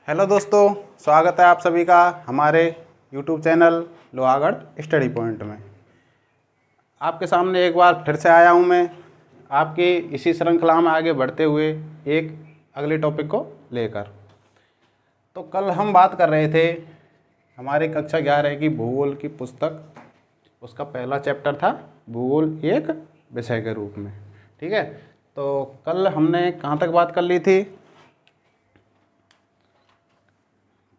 Hello दोस्तों, स्वागत है आप सभी का हमारे YouTube channel Lohagarh study point में। आपके सामने एक बार फिर से आया हूं मैं, आपकी इसी श्रृंखला में आगे बढ़ते हुए एक अगले टॉपिक को लेकर। तो कल हम बात कर रहे थे हमारे कक्षा 11 की भूगोल की पुस्तक, उसका पहला चैप्टर था भूगोल एक विषय के रूप में। ठीक है, तो कल हमने कहाँ तक बात कर ली थी?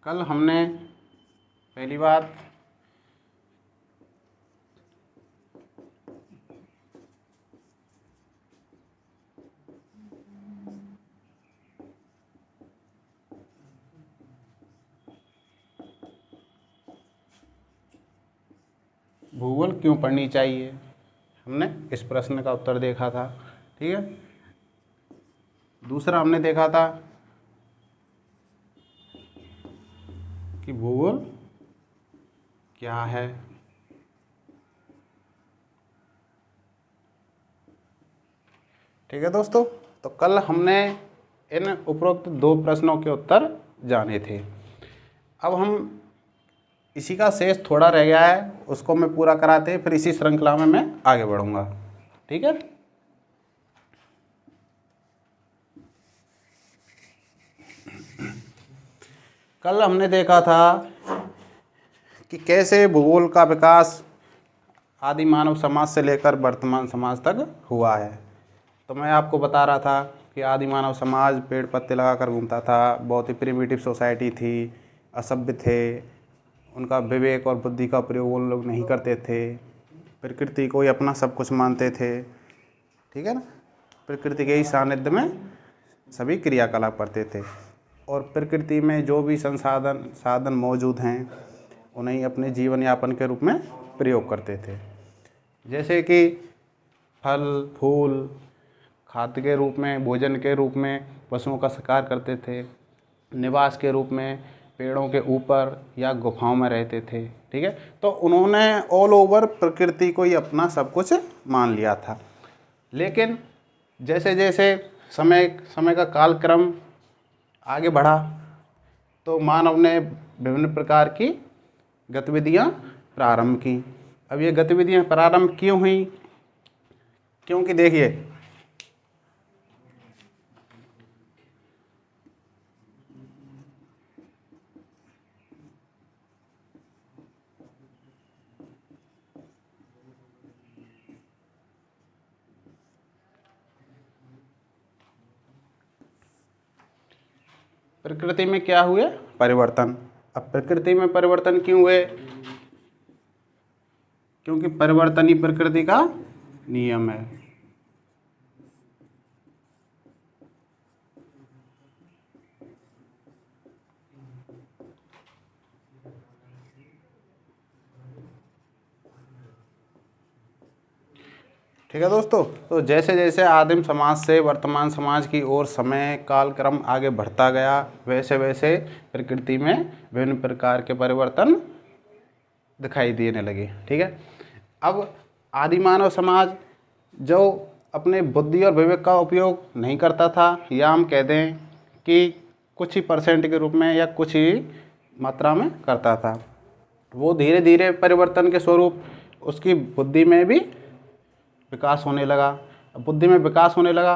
कल हमने पहली बात भूगोल क्यों पढ़नी चाहिए, हमने इस प्रश्न का उत्तर देखा था। ठीक है, दूसरा हमने देखा था कि भूगोल क्या है। ठीक है दोस्तों, तो कल हमने इन उपरोक्त दो प्रश्नों के उत्तर जाने थे। अब हम इसी का शेष थोड़ा रह गया है, उसको मैं पूरा कराते फिर इसी श्रृंखला में मैं आगे बढ़ूंगा। ठीक है, कल हमने देखा था कि कैसे भूगोल का विकास आदि मानव समाज से लेकर वर्तमान समाज तक हुआ है। तो मैं आपको बता रहा था कि आदि मानव समाज पेड़ पत्ते लगाकर घूमता था, बहुत ही प्रिमिटिव सोसाइटी थी, असभ्य थे, उनका विवेक और बुद्धि का प्रयोग उन लोग नहीं करते थे, प्रकृति को ही अपना सब कुछ मानते थे। ठीक है ना, प्रकृति के ही सानिध्य में सभी क्रियाकलाप करते थे और प्रकृति में जो भी साधन मौजूद हैं उन्हें अपने जीवन यापन के रूप में प्रयोग करते थे। जैसे कि फल फूल खाद्य के रूप में, भोजन के रूप में पशुओं का शिकार करते थे, निवास के रूप में पेड़ों के ऊपर या गुफाओं में रहते थे। ठीक है, तो उन्होंने ऑल ओवर प्रकृति को ही अपना सब कुछ मान लिया था। लेकिन जैसे जैसे समय का कालक्रम आगे बढ़ा तो मानव ने विभिन्न प्रकार की गतिविधियां प्रारंभ की। अब ये गतिविधियां प्रारंभ क्यों हुई? क्योंकि देखिए, प्रकृति में क्या हुए? परिवर्तन। अब प्रकृति में परिवर्तन क्यों हुए? क्योंकि परिवर्तन ही प्रकृति का नियम है। ठीक है दोस्तों, तो जैसे जैसे आदिम समाज से वर्तमान समाज की ओर समय कालक्रम आगे बढ़ता गया, वैसे वैसे प्रकृति में विभिन्न प्रकार के परिवर्तन दिखाई देने लगे। ठीक है, अब आदि मानव समाज जो अपने बुद्धि और विवेक का उपयोग नहीं करता था, या हम कह दें कि कुछ ही परसेंट के रूप में या कुछ ही मात्रा में करता था, वो धीरे धीरे परिवर्तन के स्वरूप उसकी बुद्धि में भी विकास होने लगा। अब बुद्धि में विकास होने लगा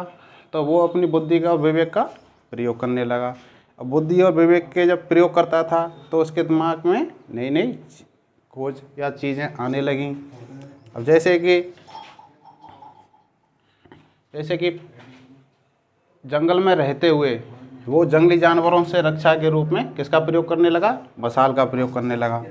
तो वो अपनी बुद्धि का विवेक का प्रयोग करने लगा। अब बुद्धि और विवेक के जब प्रयोग करता था तो उसके दिमाग में नई नई खोज या चीज़ें आने लगीं। अब जैसे कि जंगल में रहते हुए वो जंगली जानवरों से रक्षा के रूप में किसका प्रयोग करने लगा? मशाल का प्रयोग करने लगा।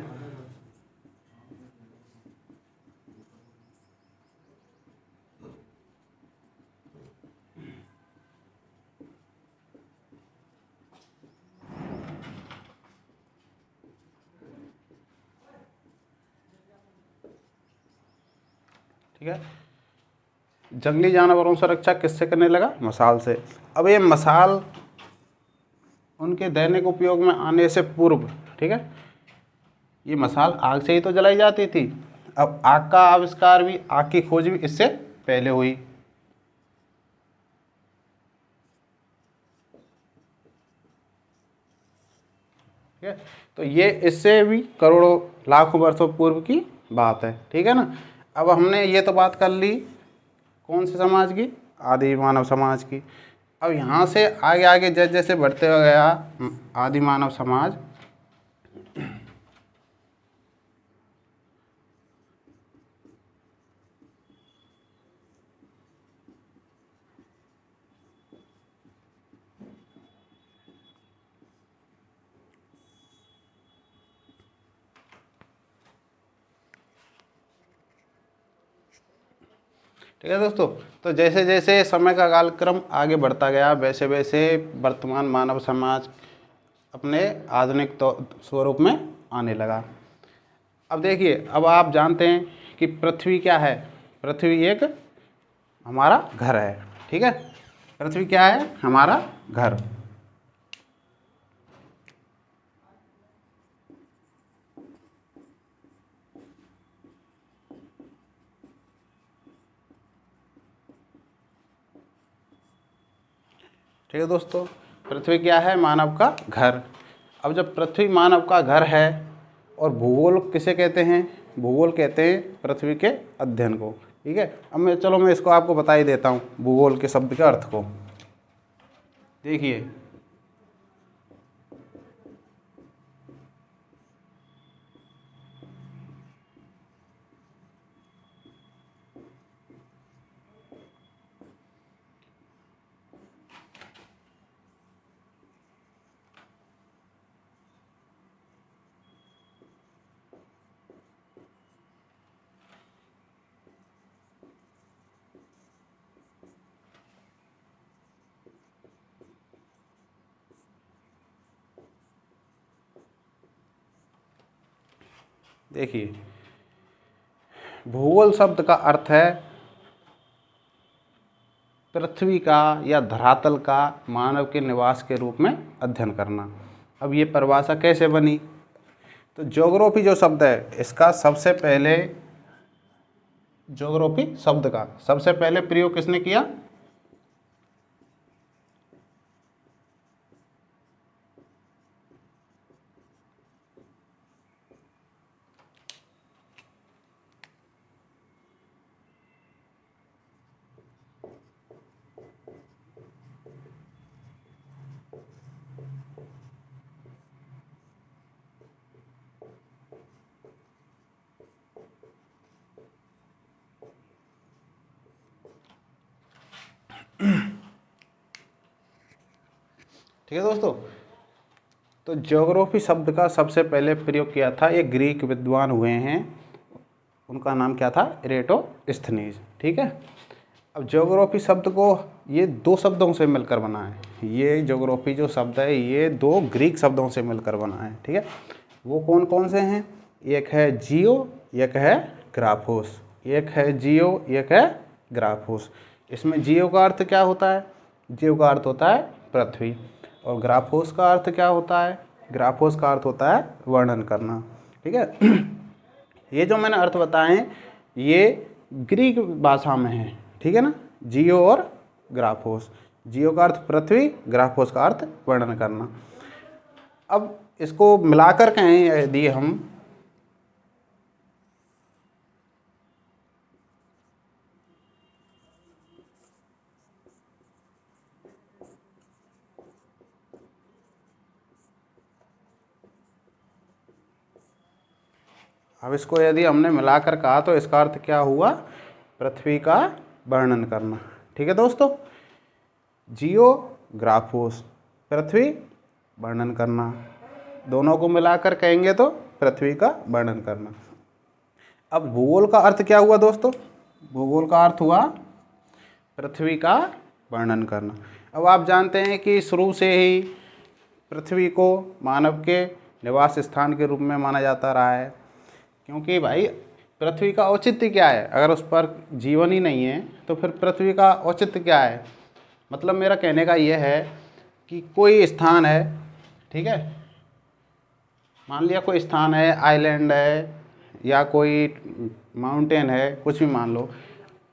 ठीक है, जंगली जानवरों से रक्षा किससे करने लगा? मशाल से। अब ये मशाल उनके दैनिक उपयोग में आने से पूर्व, ठीक है, ये मशाल आग से ही तो जलाई जाती थी। अब आग का आविष्कार भी, आग की खोज भी इससे पहले हुई। ठीक है। तो ये इससे भी करोड़ों लाखों वर्षों पूर्व की बात है, ठीक है ना। अब हमने ये तो बात कर ली कौन से समाज की, आदि मानव समाज की। अब यहाँ से आगे आगे जैसे जैसे बढ़ते हुए गया आदि मानव समाज, ठीक है दोस्तों। तो जैसे जैसे समय का कालक्रम आगे बढ़ता गया वैसे वैसे वर्तमान मानव समाज अपने आधुनिक स्वरूप में आने लगा। अब देखिए, अब आप जानते हैं कि पृथ्वी क्या है। पृथ्वी एक हमारा घर है, ठीक है। पृथ्वी क्या है, हमारा घर। ठीक है दोस्तों, पृथ्वी क्या है, मानव का घर। अब जब पृथ्वी मानव का घर है, और भूगोल किसे कहते हैं, भूगोल कहते हैं पृथ्वी के अध्ययन को, ठीक है। अब मैं इसको आपको बता ही देता हूँ भूगोल के शब्द के अर्थ को। देखिए, देखिए, भूगोल शब्द का अर्थ है पृथ्वी का या धरातल का मानव के निवास के रूप में अध्ययन करना। अब ये परिभाषा कैसे बनी, तो ज्योग्राफी जो शब्द है इसका सबसे पहले, ज्योग्राफी शब्द का सबसे पहले प्रयोग किसने किया, ठीक है दोस्तों। तो ज्योग्राफी शब्द का सबसे पहले प्रयोग किया था, ये ग्रीक विद्वान हुए हैं, उनका नाम क्या था, इरेटोस्थनीज, ठीक है। अब ज्योग्राफी शब्द को ये दो शब्दों से मिलकर बना है, ये ज्योग्राफी जो शब्द है ये दो ग्रीक शब्दों से मिलकर बना है, ठीक है। वो कौन कौन से हैं, एक है जियो, एक है ग्राफोस। एक है जियो, एक है ग्राफोस। इसमें जियो का अर्थ क्या होता है, जियो का अर्थ होता है पृथ्वी, और ग्राफोस का अर्थ क्या होता है, ग्राफोस का अर्थ होता है वर्णन करना, ठीक है। ये जो मैंने अर्थ बताए हैं ये ग्रीक भाषा में है, ठीक है ना, जियो और ग्राफोस। जियो का अर्थ पृथ्वी, ग्राफोस का अर्थ वर्णन करना। अब इसको मिलाकर कहें यदि हम, अब इसको यदि हमने मिलाकर कहा तो इसका अर्थ क्या हुआ, पृथ्वी का वर्णन करना, ठीक है दोस्तों। जियो ग्राफोस, पृथ्वी वर्णन करना, दोनों को मिलाकर कहेंगे तो पृथ्वी का वर्णन करना। अब भूगोल का अर्थ क्या हुआ दोस्तों, भूगोल का अर्थ हुआ पृथ्वी का वर्णन करना। अब आप जानते हैं कि शुरू से ही पृथ्वी को मानव के निवास स्थान के रूप में माना जाता रहा है, क्योंकि भाई पृथ्वी का औचित्य क्या है, अगर उस पर जीवन ही नहीं है तो फिर पृथ्वी का औचित्य क्या है। मतलब मेरा कहने का यह है कि कोई स्थान है, ठीक है, मान लिया कोई स्थान है, आइलैंड है या कोई माउंटेन है, कुछ भी मान लो,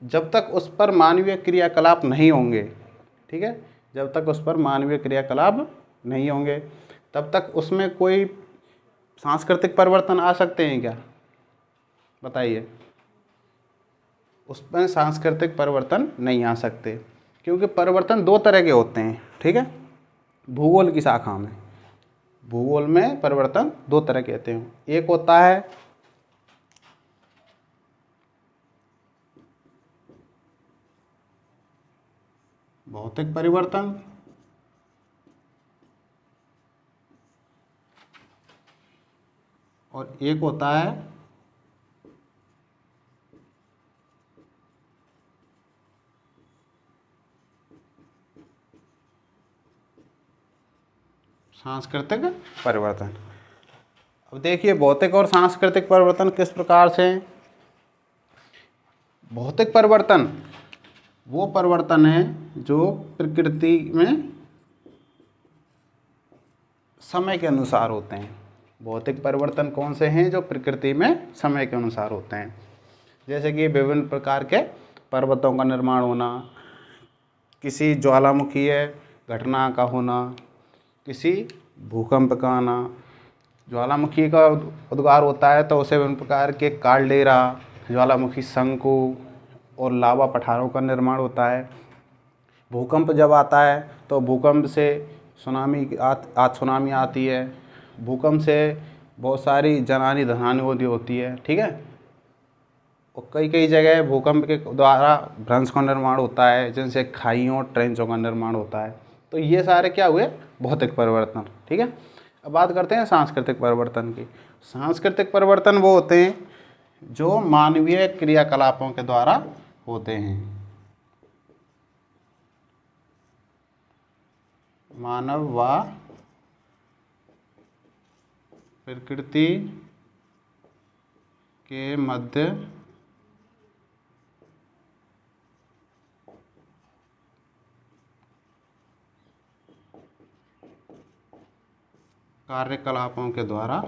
जब तक उस पर मानवीय क्रियाकलाप नहीं होंगे, ठीक है, जब तक उस पर मानवीय क्रियाकलाप नहीं होंगे तब तक उसमें कोई सांस्कृतिक परिवर्तन आ सकते हैं क्या? बताइए। उसमें सांस्कृतिक परिवर्तन नहीं आ सकते, क्योंकि परिवर्तन दो तरह के होते हैं, ठीक है। भूगोल की शाखा में, भूगोल में परिवर्तन दो तरह के होते हैं। एक होता है भौतिक परिवर्तन, और एक होता है सांस्कृतिक परिवर्तन। अब देखिए भौतिक और सांस्कृतिक परिवर्तन किस प्रकार से हैं। भौतिक परिवर्तन वो परिवर्तन है जो प्रकृति में समय के अनुसार होते हैं। भौतिक परिवर्तन कौन से हैं? जो प्रकृति में समय के अनुसार होते हैं। जैसे कि विभिन्न प्रकार के पर्वतों का निर्माण होना, किसी ज्वालामुखीय घटना का होना, किसी भूकंप का आना। ज्वालामुखी का उद्गार होता है तो उसे विभिन्न प्रकार के काल्डेरा, ज्वालामुखी शंकु और लावा पठारों का निर्माण होता है। भूकंप जब आता है तो भूकंप से सुनामी आती है। भूकंप से बहुत सारी जनहानि धनहानि होती है, ठीक है। और कई कई जगह भूकंप के द्वारा भ्रंश का निर्माण होता है, जिनसे खाइयों ट्रेंचों का निर्माण होता है। तो ये सारे क्या हुए? भौतिक परिवर्तन, ठीक है। अब बात करते हैं सांस्कृतिक परिवर्तन की। सांस्कृतिक परिवर्तन वो होते हैं जो मानवीय क्रियाकलापों के द्वारा होते हैं। मानव व प्रकृति के मध्य कार्यकलापों के द्वारा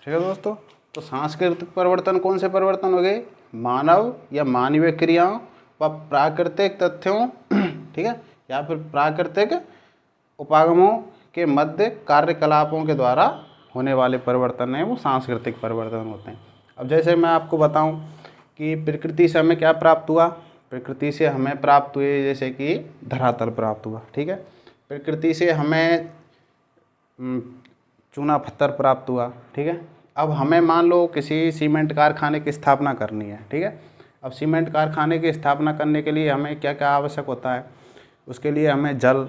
ठीक है दोस्तों। तो सांस्कृतिक परिवर्तन कौन से परिवर्तन हो गए? मानव या मानवीय क्रियाओं व प्राकृतिक तथ्यों ठीक है, या फिर प्राकृतिक उपागमों के मध्य कार्यकलापों के द्वारा होने वाले परिवर्तन हैं, वो सांस्कृतिक परिवर्तन होते हैं। अब जैसे मैं आपको बताऊं कि प्रकृति से हमें क्या प्राप्त हुआ। प्रकृति से हमें प्राप्त हुए जैसे कि धरातल प्राप्त हुआ, ठीक है। प्रकृति से हमें चूना पत्थर प्राप्त हुआ, ठीक है। अब हमें मान लो किसी सीमेंट कारखाने की स्थापना करनी है, ठीक है। अब सीमेंट कारखाने की स्थापना करने के लिए हमें क्या क्या आवश्यक होता है? उसके लिए हमें जल,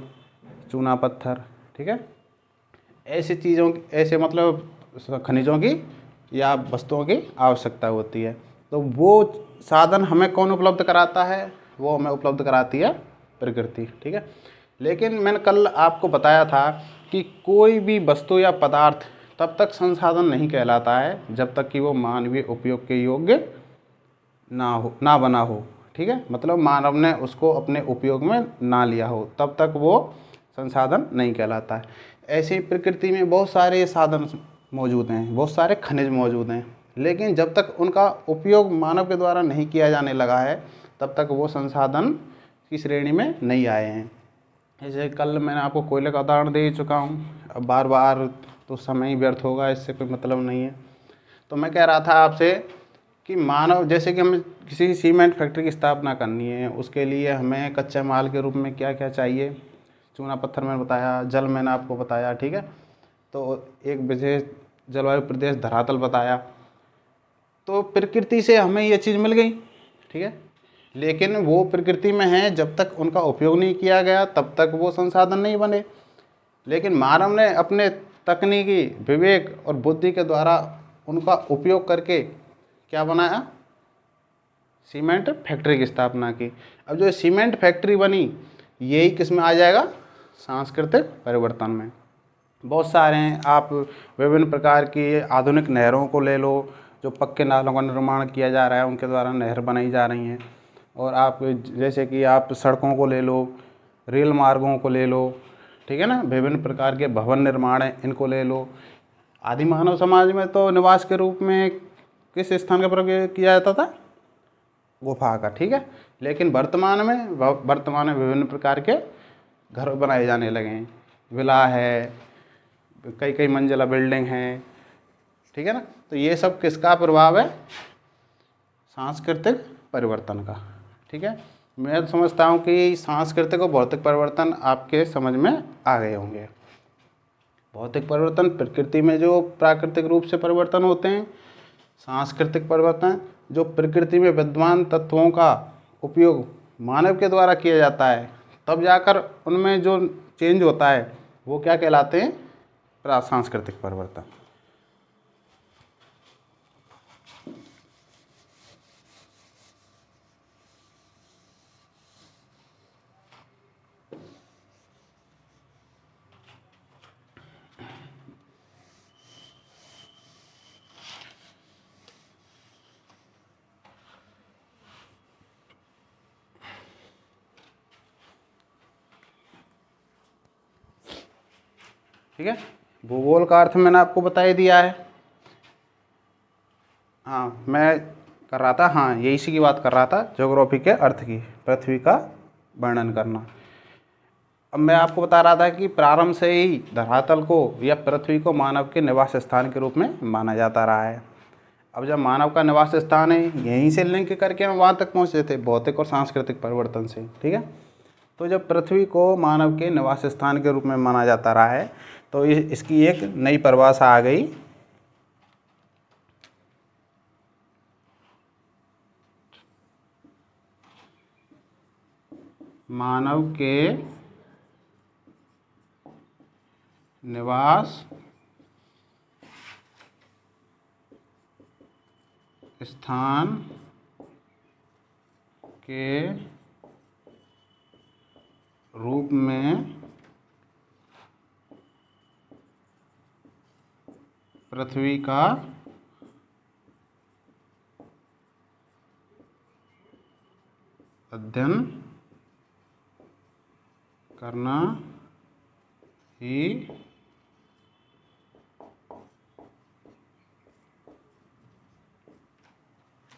चूना पत्थर, ठीक है, ऐसी चीज़ों की, ऐसे मतलब खनिजों की या वस्तुओं की आवश्यकता होती है। तो वो साधन हमें कौन उपलब्ध कराता है? वो हमें उपलब्ध कराती है प्रकृति, ठीक है। लेकिन मैंने कल आपको बताया था कि कोई भी वस्तु या पदार्थ तब तक संसाधन नहीं कहलाता है जब तक कि वो मानवीय उपयोग के योग्य ना बना हो, ठीक है। मतलब मानव ने उसको अपने उपयोग में ना लिया हो, तब तक वो संसाधन नहीं कहलाता है। ऐसे ही प्रकृति में बहुत सारे साधन मौजूद हैं, बहुत सारे खनिज मौजूद हैं, लेकिन जब तक उनका उपयोग मानव के द्वारा नहीं किया जाने लगा है तब तक वो संसाधन की श्रेणी में नहीं आए हैं। जैसे कल मैंने आपको कोयले का उदाहरण दे चुका हूँ, अब बार बार तो समय ही व्यर्थ होगा, इससे कोई मतलब नहीं है। तो मैं कह रहा था आपसे कि मानव, जैसे कि हमें किसी सीमेंट फैक्ट्री की स्थापना करनी है, उसके लिए हमें कच्चे माल के रूप में क्या क्या चाहिए? चूना पत्थर मैंने बताया, जल मैंने आपको बताया, ठीक है। तो एक विशेष जलवायु प्रदेश धरातल बताया। तो प्रकृति से हमें ये चीज़ मिल गई, ठीक है। लेकिन वो प्रकृति में है, जब तक उनका उपयोग नहीं किया गया तब तक वो संसाधन नहीं बने। लेकिन मानव ने अपने तकनीकी विवेक और बुद्धि के द्वारा उनका उपयोग करके क्या बनाया? सीमेंट फैक्ट्री की स्थापना की। अब जो सीमेंट फैक्ट्री बनी, यही किस में आ जाएगा? सांस्कृतिक परिवर्तन में। बहुत सारे हैं, आप विभिन्न प्रकार की आधुनिक नहरों को ले लो, जो पक्के नालों का निर्माण किया जा रहा है, उनके द्वारा नहर बनाई जा रही हैं। और आप जैसे कि आप सड़कों को ले लो, रेल मार्गों को ले लो, ठीक है ना, विभिन्न प्रकार के भवन निर्माण हैं, इनको ले लो। आदि मानव समाज में तो निवास के रूप में किस स्थान का प्रयोग किया जाता था? गुफा का, ठीक है। लेकिन वर्तमान में विभिन्न प्रकार के घर बनाए जाने लगे हैं, विला है, कई कई मंजिला बिल्डिंग हैं, ठीक है ना। तो ये सब किसका प्रभाव है? सांस्कृतिक परिवर्तन का, ठीक है। मैं तो समझता हूँ कि सांस्कृतिक और भौतिक परिवर्तन आपके समझ में आ गए होंगे। भौतिक परिवर्तन प्रकृति में जो प्राकृतिक रूप से परिवर्तन होते हैं, सांस्कृतिक परिवर्तन जो प्रकृति में विद्यमान तत्वों का उपयोग मानव के द्वारा किया जाता है, तब जाकर उनमें जो चेंज होता है वो क्या कहलाते हैं? सांस्कृतिक परिवर्तन। ठीक है, भूगोल का अर्थ मैंने आपको बता ही दिया है। हाँ, मैं कर रहा था, हाँ यही इसी की बात कर रहा था, ज्योग्राफी के अर्थ की, पृथ्वी का वर्णन करना। अब मैं आपको बता रहा था कि प्रारंभ से ही धरातल को या पृथ्वी को मानव के निवास स्थान के रूप में माना जाता रहा है। अब जब मानव का निवास स्थान है, यहीं से लिंक करके हम वहाँ तक पहुँचे थे भौतिक और सांस्कृतिक परिवर्तन से, ठीक है। तो जब पृथ्वी को मानव के निवास स्थान के रूप में माना जाता रहा है, तो इसकी एक नई परिभाषा आ गई, मानव के निवास स्थान के रूप में पृथ्वी का अध्ययन करना ही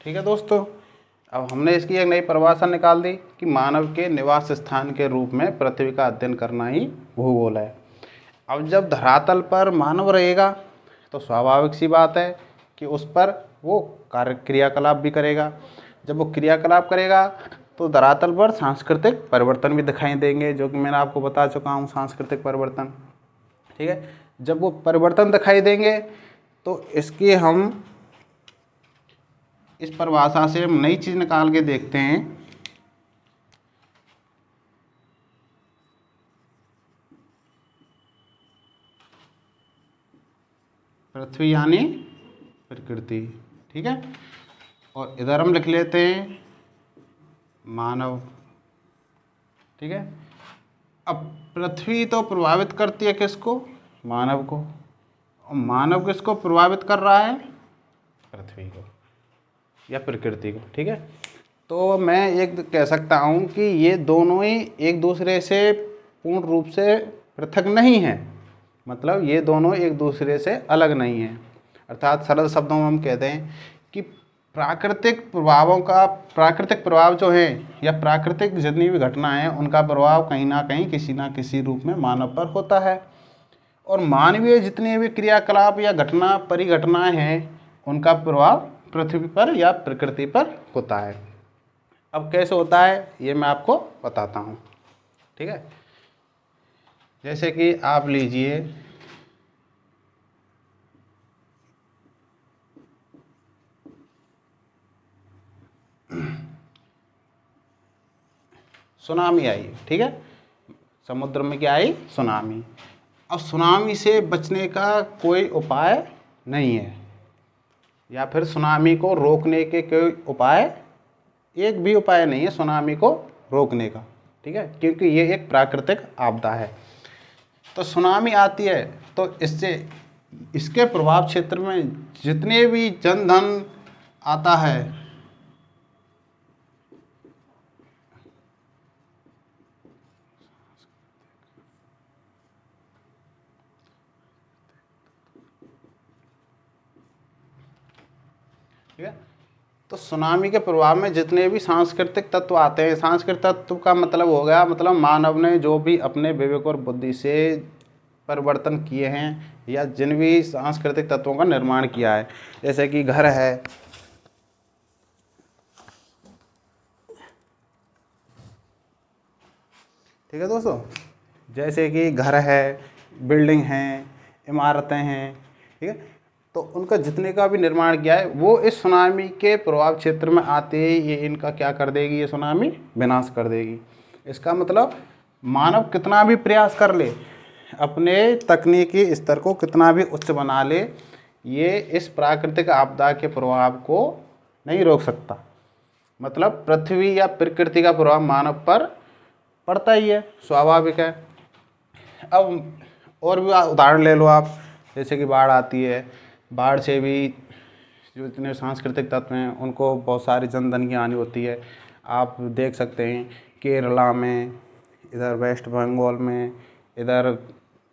ठीक है दोस्तों। अब हमने इसकी एक नई परिभाषा निकाल दी कि मानव के निवास स्थान के रूप में पृथ्वी का अध्ययन करना ही भूगोल है। अब जब धरातल पर मानव रहेगा तो स्वाभाविक सी बात है कि उस पर वो कार्य क्रियाकलाप भी करेगा। जब वो क्रियाकलाप करेगा तो धरातल पर सांस्कृतिक परिवर्तन भी दिखाई देंगे, जो कि मैंने आपको बता चुका हूँ, सांस्कृतिक परिवर्तन, ठीक है। जब वो परिवर्तन दिखाई देंगे तो इसकी हम इस परिभाषा से हम नई चीज़ निकाल के देखते हैं। पृथ्वी यानी प्रकृति, ठीक है। और इधर हम लिख लेते हैं मानव, ठीक है। अब पृथ्वी तो प्रभावित करती है किसको? मानव को। और मानव किसको प्रभावित कर रहा है? पृथ्वी को या प्रकृति को, ठीक है। तो मैं एक कह सकता हूँ कि ये दोनों ही एक दूसरे से पूर्ण रूप से पृथक नहीं है, मतलब ये दोनों एक दूसरे से अलग नहीं हैं। अर्थात सरल शब्दों में हम कहते हैं कि प्राकृतिक प्रभाव जो है या प्राकृतिक जितनी भी घटना है उनका प्रभाव कहीं ना किसी रूप में मानव पर होता है, और मानवीय जितने भी क्रियाकलाप या परिघटनाएं हैं उनका प्रभाव पृथ्वी पर या प्रकृति पर होता है। अब कैसे होता है ये मैं आपको बताता हूँ, ठीक है। जैसे कि आप लीजिए सुनामी आई, ठीक है। समुद्र में क्या आई? सुनामी। अब सुनामी से बचने का कोई उपाय नहीं है, या फिर सुनामी को रोकने के कोई उपाय, एक भी उपाय नहीं है सुनामी को रोकने का, ठीक है, क्योंकि ये एक प्राकृतिक आपदा है। तो सुनामी आती है तो इससे इसके प्रभाव क्षेत्र में जितने भी जन धन आता है, ठीक है, तो सुनामी के प्रभाव में जितने भी सांस्कृतिक तत्व आते हैं, सांस्कृतिक तत्व का मतलब हो गया, मतलब मानव ने जो भी अपने विवेक और बुद्धि से परिवर्तन किए हैं या जिन भी सांस्कृतिक तत्वों का निर्माण किया है, जैसे कि घर है, ठीक है दोस्तों, जैसे कि घर है, बिल्डिंग हैं, इमारतें हैं, ठीक है, तो उनका जितने का भी निर्माण किया है वो इस सुनामी के प्रभाव क्षेत्र में आते ही ये इनका क्या कर देगी, ये सुनामी विनाश कर देगी। इसका मतलब मानव कितना भी प्रयास कर ले, अपने तकनीकी स्तर को कितना भी उच्च बना ले, ये इस प्राकृतिक आपदा के प्रभाव को नहीं रोक सकता। मतलब पृथ्वी या प्रकृति का प्रभाव मानव पर पड़ता ही है, स्वाभाविक है। अब और भी उदाहरण ले लो आप, जैसे कि बाढ़ आती है, बाढ़ से भी जो इतने सांस्कृतिक तत्व हैं उनको बहुत सारी जन धन की हानि होती है। आप देख सकते हैं केरला में, इधर वेस्ट बंगाल में, इधर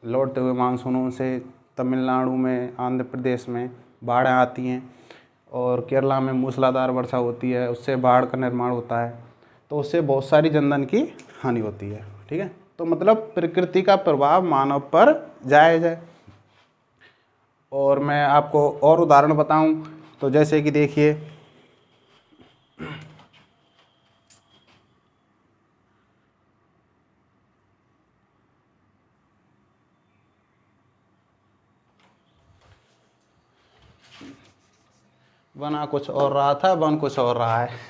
लौटते हुए मानसूनों से तमिलनाडु में, आंध्र प्रदेश में बाढ़ें आती हैं, और केरला में मूसलाधार वर्षा होती है, उससे बाढ़ का निर्माण होता है, तो उससे बहुत सारी जन धन की हानि होती है, ठीक है। तो मतलब प्रकृति का प्रभाव मानव पर जायज़ है। और मैं आपको और उदाहरण बताऊं तो जैसे कि देखिए, बना कुछ और रहा था, बन कुछ और रहा है।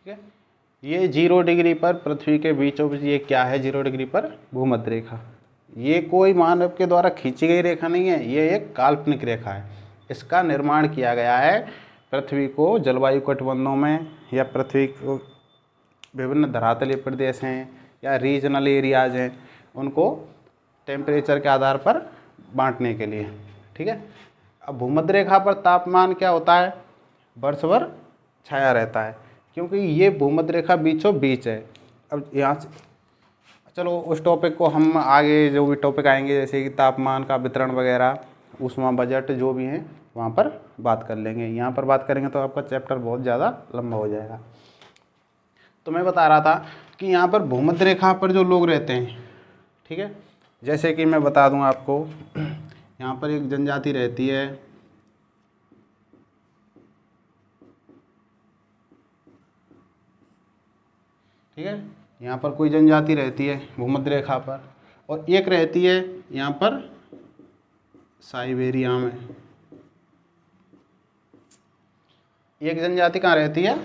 ठीक है, ये 0 डिग्री पर पृथ्वी के बीचों बीच ये क्या है, 0 डिग्री पर भूमध्य रेखा। ये कोई मानव के द्वारा खींची गई रेखा नहीं है, ये एक काल्पनिक रेखा है। इसका निर्माण किया गया है पृथ्वी को जलवायु कटिबंधों में, या पृथ्वी को विभिन्न धरातलीय प्रदेश हैं या रीजनल एरियाज हैं, उनको टेम्परेचर के आधार पर बांटने के लिए, ठीक है। अब भूमध्य रेखा पर तापमान क्या होता है, वर्ष भर छाया रहता है, क्योंकि ये भूमध्य रेखा बीचों बीच है। अब यहाँ से चलो उस टॉपिक को हम आगे जो भी टॉपिक आएंगे, जैसे कि तापमान का वितरण वगैरह, ऊष्मा बजट जो भी हैं, वहाँ पर बात कर लेंगे। यहाँ पर बात करेंगे तो आपका चैप्टर बहुत ज़्यादा लंबा हो जाएगा। तो मैं बता रहा था कि यहाँ पर भूमध्य रेखा पर जो लोग रहते हैं, ठीक है, जैसे कि मैं बता दूँ आपको, यहाँ पर एक जनजाति रहती है, ठीक है, यहाँ पर कोई जनजाति रहती है भूमध्य रेखा पर, और एक रहती है यहाँ पर साइबेरिया में। एक जनजाति कहाँ रहती है,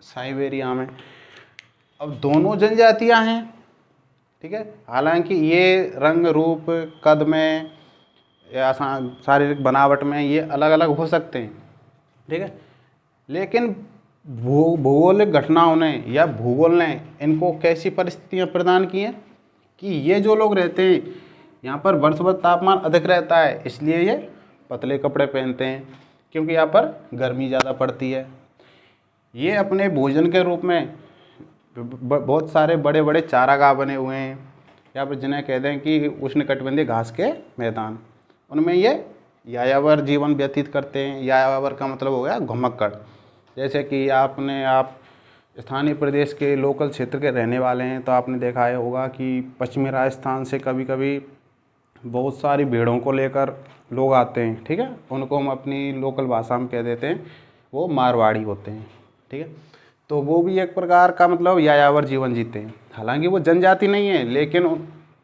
साइबेरिया में। अब दोनों जनजातियां हैं, ठीक है, हालांकि ये रंग रूप, कद में या शारीरिक बनावट में ये अलग अलग हो सकते हैं, ठीक है, लेकिन भूगोलिक घटनाओं ने या भूगोल ने इनको कैसी परिस्थितियां प्रदान की हैं कि ये जो लोग रहते हैं यहाँ पर वर्ष भर तापमान अधिक रहता है, इसलिए ये पतले कपड़े पहनते हैं, क्योंकि यहाँ पर गर्मी ज़्यादा पड़ती है। ये अपने भोजन के रूप में बहुत सारे बड़े बड़े चारागाह बने हुए हैं, या फिर जिन्हें कहते हैं कि उष्णकटिबंधीय घास के मैदान, उनमें ये यायावर जीवन व्यतीत करते हैं। यायावर का मतलब हो गया घुमक्कड़। जैसे कि आप स्थानीय प्रदेश के लोकल क्षेत्र के रहने वाले हैं तो आपने देखा होगा कि पश्चिमी राजस्थान से कभी कभी बहुत सारी भेड़ों को लेकर लोग आते हैं, ठीक है, उनको हम अपनी लोकल भाषा में कह देते हैं वो मारवाड़ी होते हैं, ठीक है। तो वो भी एक प्रकार का मतलब यायावर जीवन जीते हैं, हालांकि वो जनजाति नहीं है, लेकिन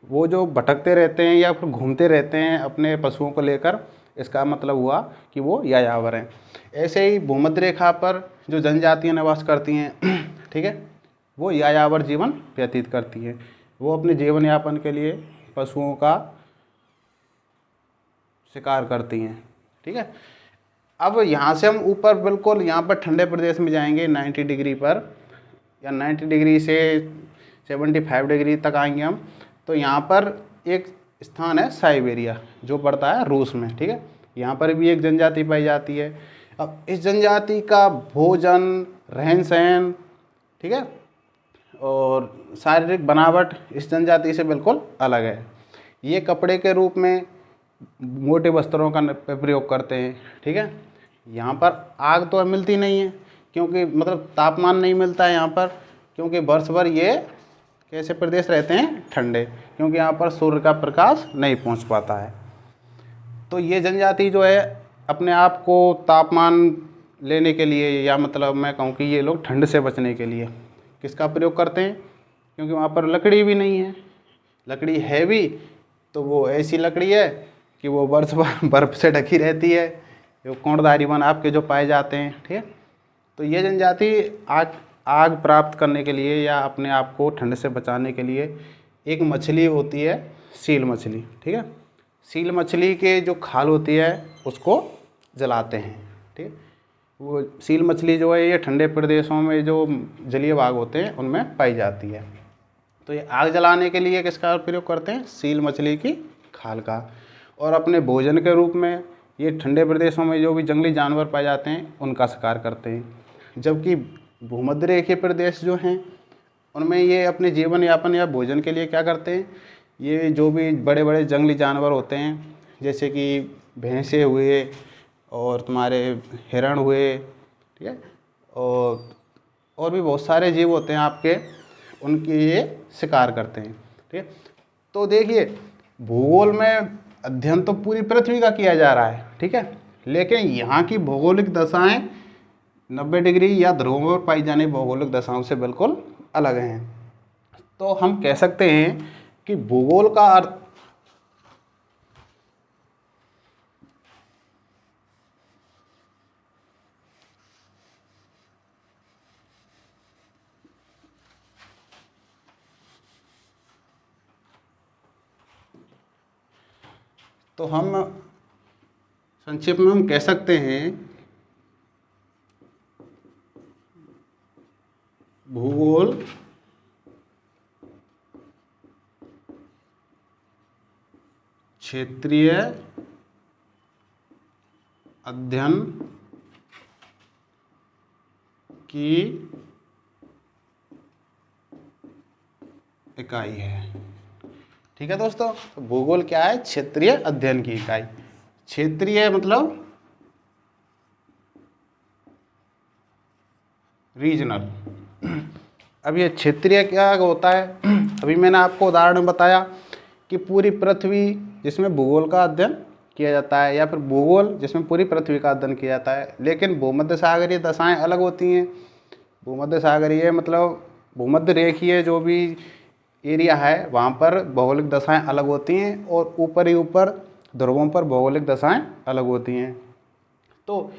वो जो भटकते रहते हैं या फिर घूमते रहते हैं अपने पशुओं को लेकर, इसका मतलब हुआ कि वो यायावर हैं। ऐसे ही भूमध्य रेखा पर जो जनजातियाँ निवास करती हैं ठीक है, वो यायावर जीवन व्यतीत करती हैं। वो अपने जीवन यापन के लिए पशुओं का शिकार करती हैं। ठीक है, अब यहाँ से हम ऊपर बिल्कुल यहाँ पर ठंडे प्रदेश में जाएंगे 90 डिग्री पर, या 90 डिग्री से 75 डिग्री तक आएंगे हम। तो यहाँ पर एक स्थान है साइबेरिया, जो पड़ता है रूस में। ठीक है, यहाँ पर भी एक जनजाति पाई जाती है। अब इस जनजाति का भोजन, रहन सहन, ठीक है, और शारीरिक बनावट इस जनजाति से बिल्कुल अलग है। ये कपड़े के रूप में मोटे वस्त्रों का प्रयोग करते हैं। ठीक है, यहाँ पर आग तो मिलती नहीं है, क्योंकि मतलब तापमान नहीं मिलता है यहाँ पर, क्योंकि वर्ष भर ये कैसे प्रदेश रहते हैं, ठंडे, क्योंकि यहाँ पर सूर्य का प्रकाश नहीं पहुँच पाता है। तो ये जनजाति जो है अपने आप को तापमान लेने के लिए, या मतलब मैं कहूँ कि ये लोग ठंड से बचने के लिए किसका प्रयोग करते हैं, क्योंकि वहाँ पर लकड़ी भी नहीं है। लकड़ी है भी तो वो ऐसी लकड़ी है कि वो वर्ष भर बर्फ़ से ढकी रहती है, जो कोणधारी वन आपके जो पाए जाते हैं। ठीक है, तो ये जनजाति आग प्राप्त करने के लिए या अपने आप को ठंड से बचाने के लिए एक मछली होती है, सील मछली। ठीक है, सील मछली के जो खाल होती है उसको जलाते हैं। ठीक है, वो सील मछली जो है ये ठंडे प्रदेशों में जो जलीय भाग होते हैं उनमें पाई जाती है। तो ये आग जलाने के लिए किसका प्रयोग करते हैं, सील मछली की खाल का। और अपने भोजन के रूप में ये ठंडे प्रदेशों में जो भी जंगली जानवर पाए जाते हैं उनका शिकार करते हैं। जबकि भूमध्य रेखीय प्रदेश जो हैं उनमें ये अपने जीवन यापन या भोजन के लिए क्या करते हैं, ये जो भी बड़े बड़े जंगली जानवर होते हैं, जैसे कि भैंसे हुए और तुम्हारे हिरण हुए, ठीक है, और भी बहुत सारे जीव होते हैं आपके, उनके ये शिकार करते हैं। ठीक है, तो देखिए भूगोल में अध्ययन तो पूरी पृथ्वी का किया जा रहा है। ठीक है, लेकिन यहाँ की भौगोलिक दशाएं 90 डिग्री या ध्रुवों पर पाई जाने भौगोलिक दशाओं से बिल्कुल अलग हैं। तो हम कह सकते हैं कि भूगोल का अर्थ तो हम संक्षेप में हम कह सकते हैं भूगोल क्षेत्रीय अध्ययन की इकाई है। ठीक है दोस्तों, तो भूगोल क्या है, क्षेत्रीय अध्ययन की इकाई। क्षेत्रीय मतलब रीजनल। अब ये क्षेत्रीय क्या होता है, अभी मैंने आपको उदाहरण बताया कि पूरी पृथ्वी जिसमें भूगोल का अध्ययन किया जाता है, या फिर भूगोल जिसमें पूरी पृथ्वी का अध्ययन किया जाता है। लेकिन भूमध्य सागरीय दशाएं अलग होती हैं। भूमध्य सागरीय मतलब भूमध्य रेखीय जो भी एरिया है वहाँ पर भौगोलिक दशाएं अलग होती हैं, और ऊपर ही ऊपर ध्रुवों पर भौगोलिक दशाएं अलग होती हैं। तो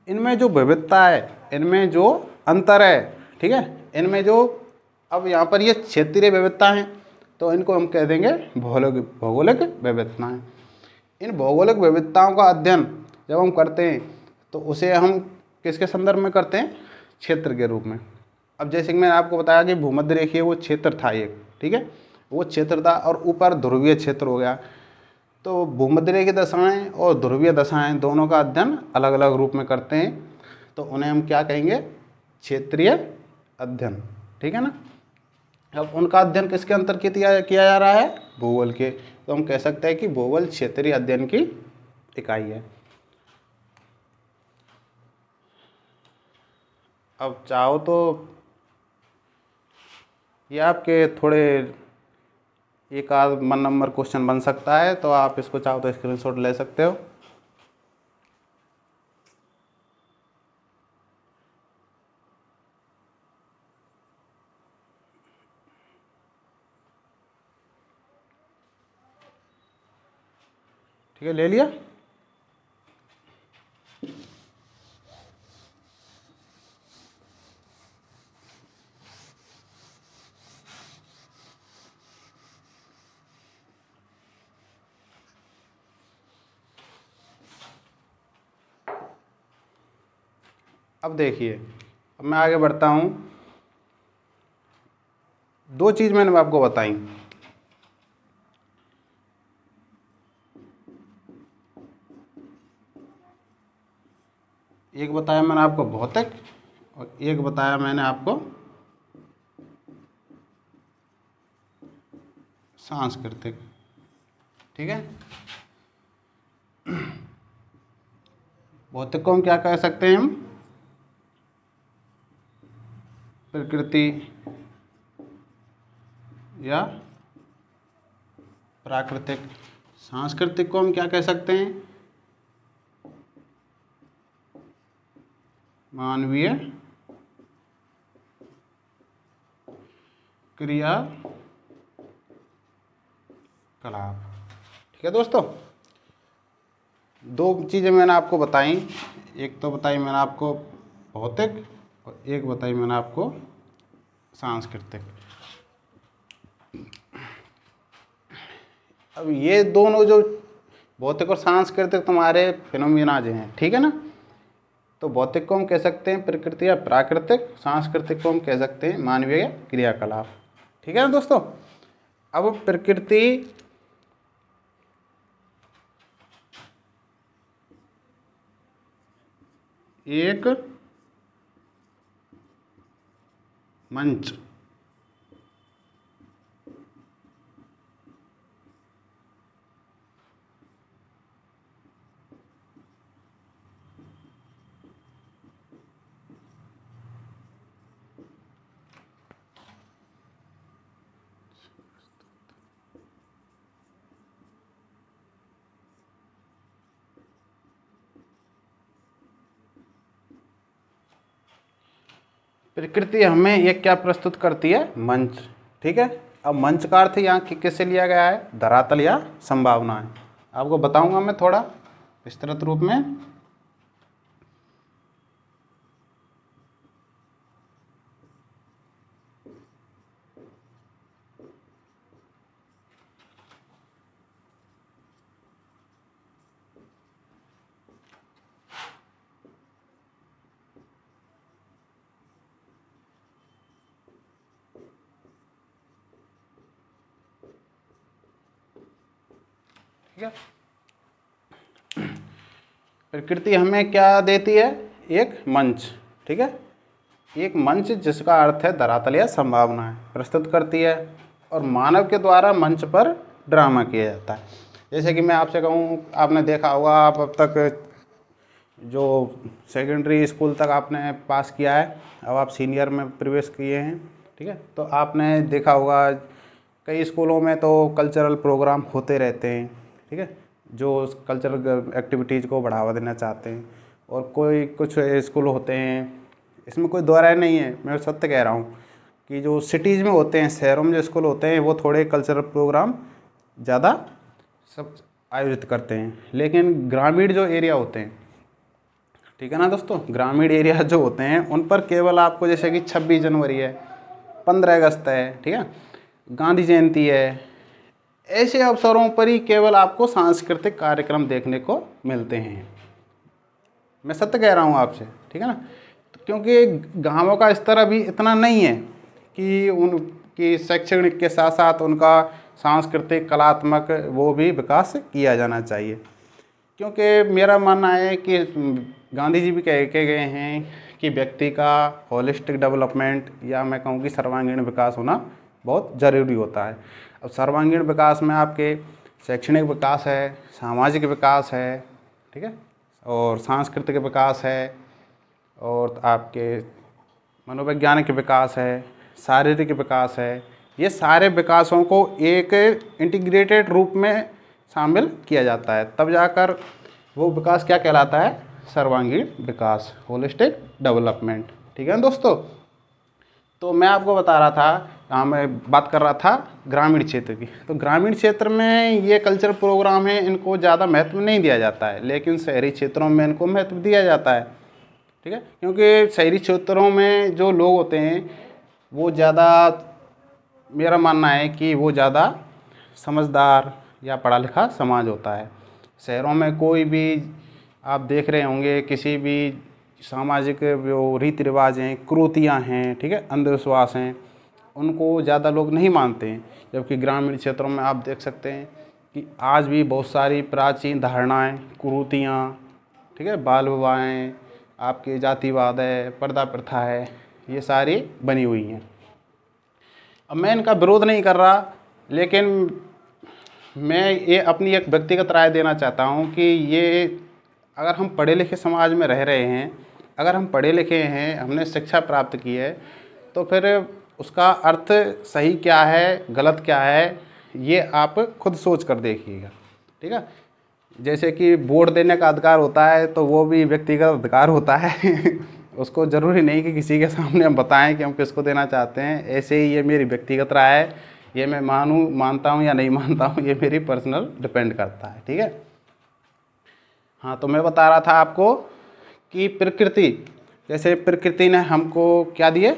इनमें जो विविधता है, इनमें जो अंतर है, ठीक है, इनमें जो अब यहाँ पर ये क्षेत्रीय विविधता हैं, तो इनको हम कह देंगे भौगोलिक विविधताएं। इन भौगोलिक विविधताओं का अध्ययन जब हम करते हैं तो उसे हम किसके संदर्भ में करते हैं, क्षेत्र के रूप में। अब जैसे कि मैंने आपको बताया कि भूमध्य रेखीय वो क्षेत्र था एक, ठीक है, वो क्षेत्र था, और ऊपर ध्रुवीय क्षेत्र हो गया। तो भूमध्य रेखीय दशाएं और ध्रुवीय दशाएं दोनों का अध्ययन अलग अलग रूप में करते हैं, तो उन्हें हम क्या कहेंगे, क्षेत्रीय अध्ययन। ठीक है ना। अब उनका अध्ययन किसके अंतर्गत किया जा रहा है, भूगोल के। तो हम कह सकते हैं कि भूगोल क्षेत्रीय अध्ययन की इकाई है। अब चाहो तो ये आपके थोड़े एक आध मन नंबर क्वेश्चन बन सकता है, तो आप इसको चाहो तो स्क्रीनशॉट ले सकते हो। ठीक है, ले लिया। अब देखिए, अब मैं आगे बढ़ता हूँ। दो चीज़ मैंने आपको बताई, एक बताया मैंने आपको भौतिक और एक बताया मैंने आपको सांस्कृतिक। ठीक है, भौतिक को हम क्या कह सकते हैं, हम प्रकृति या प्राकृतिक। सांस्कृतिक को हम क्या कह सकते हैं, मानवीय क्रियाकलाप। ठीक है दोस्तों, दो चीज़ें मैंने आपको बताई, एक तो बताई मैंने आपको भौतिक और एक बताई मैंने आपको सांस्कृतिक। अब ये दोनों जो भौतिक और सांस्कृतिक तुम्हारे फिनोमिनाज हैं, ठीक है ना। तो भौतिक को हम कह सकते हैं प्रकृति या प्राकृतिक, सांस्कृतिक को हम कह सकते हैं मानवीय क्रियाकलाप। ठीक है ना दोस्तों। अब प्रकृति एक मंच, प्रकृति हमें एक क्या प्रस्तुत करती है, मंच। ठीक है, अब मंच का अर्थ यहाँ किससे लिया गया है, धरातल या संभावनाएं। आपको बताऊंगा मैं थोड़ा विस्तृत रूप में। ठीक है, प्रकृति हमें क्या देती है, एक मंच। ठीक है, एक मंच जिसका अर्थ है धरातल या संभावनाएं प्रस्तुत करती है, और मानव के द्वारा मंच पर ड्रामा किया जाता है। जैसे कि मैं आपसे कहूँ, आपने देखा होगा, आप अब तक जो सेकेंडरी स्कूल तक आपने पास किया है, अब आप सीनियर में प्रवेश किए हैं। ठीक है, तो आपने देखा होगा कई स्कूलों में तो कल्चरल प्रोग्राम होते रहते हैं। ठीक है, जो कल्चरल एक्टिविटीज़ को बढ़ावा देना चाहते हैं, और कोई कुछ स्कूल होते हैं, इसमें कोई दो राय नहीं है, मैं सत्य कह रहा हूँ कि जो सिटीज़ में होते हैं, शहरों में जो स्कूल होते हैं, वो थोड़े कल्चरल प्रोग्राम ज़्यादा सब आयोजित करते हैं। लेकिन ग्रामीण जो एरिया होते हैं, ठीक है ना दोस्तों, ग्रामीण एरिया जो होते हैं उन पर केवल आपको, जैसे कि 26 जनवरी है, 15 अगस्त है, ठीक है, गांधी जयंती है, ऐसे अवसरों पर ही केवल आपको सांस्कृतिक कार्यक्रम देखने को मिलते हैं। मैं सत्य कह रहा हूँ आपसे, ठीक है ना। तो क्योंकि गाँवों का स्तर अभी इतना नहीं है कि उनकी शैक्षणिक के साथ साथ उनका सांस्कृतिक कलात्मक वो भी विकास किया जाना चाहिए। क्योंकि मेरा मानना है कि गांधी जी भी कह के गए हैं कि व्यक्ति का होलिस्टिक डेवलपमेंट, या मैं कहूँ कि सर्वांगीण विकास होना बहुत ज़रूरी होता है। अब सर्वांगीण विकास में आपके शैक्षणिक विकास है, सामाजिक विकास है, ठीक है, और सांस्कृतिक विकास है, और आपके मनोवैज्ञानिक विकास है, शारीरिक विकास है। ये सारे विकासों को एक इंटीग्रेटेड रूप में शामिल किया जाता है, तब जाकर वो विकास क्या कहलाता है, सर्वांगीण विकास, होलिस्टिक डेवलपमेंट। ठीक है ना दोस्तों। तो मैं आपको बता रहा था हाँ, मैं बात कर रहा था ग्रामीण क्षेत्र की। तो ग्रामीण क्षेत्र में ये कल्चरल प्रोग्राम है, इनको ज़्यादा महत्व नहीं दिया जाता है, लेकिन शहरी क्षेत्रों में इनको महत्व दिया जाता है। ठीक है, क्योंकि शहरी क्षेत्रों में जो लोग होते हैं वो ज़्यादा, मेरा मानना है कि वो ज़्यादा समझदार या पढ़ा लिखा समाज होता है। शहरों में कोई भी आप देख रहे होंगे, किसी भी सामाजिक जो रीति रिवाज हैं, कुरीतियाँ हैं, ठीक है, अंधविश्वास हैं, उनको ज़्यादा लोग नहीं मानते हैं। जबकि ग्रामीण क्षेत्रों में आप देख सकते हैं कि आज भी बहुत सारी प्राचीन धारणाएं, कुरीतियाँ, ठीक है, बाल विवाहें, आपके जातिवाद है, पर्दा प्रथा है, ये सारी बनी हुई हैं। अब मैं इनका विरोध नहीं कर रहा, लेकिन मैं ये अपनी एक व्यक्तिगत राय देना चाहता हूँ कि ये, अगर हम पढ़े लिखे समाज में रह रहे हैं, अगर हम पढ़े लिखे हैं, हमने शिक्षा प्राप्त की है, तो फिर उसका अर्थ सही क्या है, गलत क्या है, ये आप खुद सोच कर देखिएगा। ठीक है, जैसे कि वोट देने का अधिकार होता है, तो वो भी व्यक्तिगत अधिकार होता है उसको ज़रूरी नहीं कि किसी के सामने हम बताएं कि हम किसको देना चाहते हैं। ऐसे ही ये मेरी व्यक्तिगत राय है, ये मैं मानता हूँ या नहीं मानता हूँ, ये मेरी पर्सनल डिपेंड करता है। ठीक है, हाँ, तो मैं बता रहा था आपको कि प्रकृति, जैसे प्रकृति ने हमको क्या दिए,